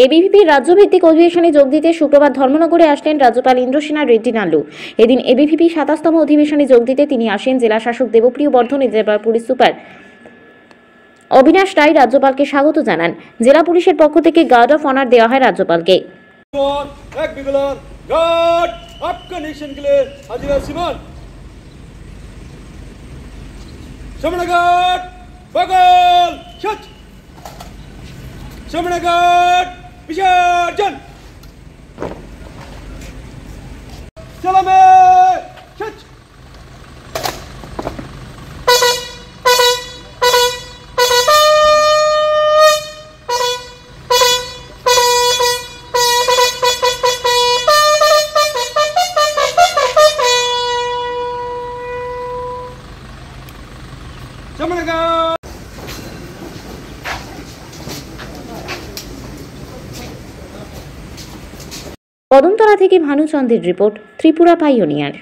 এবিভিপির রাজ্যভিত্তিক অধিবেশনে যোগ দিতে শুক্রবার ধর্মনগরে আসলেন রাজ্যপাল ইন্দ্রসেনা রেড্ডি নাল্লু। এদিন এবিভিপি 27তম অধিবেশনে যোগ দিতে তিনি আসেন। জেলা শাসক দেবপ্রিয় বর্ধন, জেলা পুলিশ সুপার অবিনাশ রায় রাজ্যপালকে স্বাগত জানান। জেলা পুলিশের পক্ষ থেকে গার্ড অফ অনার দেওয়া হয় রাজ্যপালকে। কদমতলা থেকে ভানুচন্দ্রের রিপোর্ট, ত্রিপুরা পাইওনিয়ার।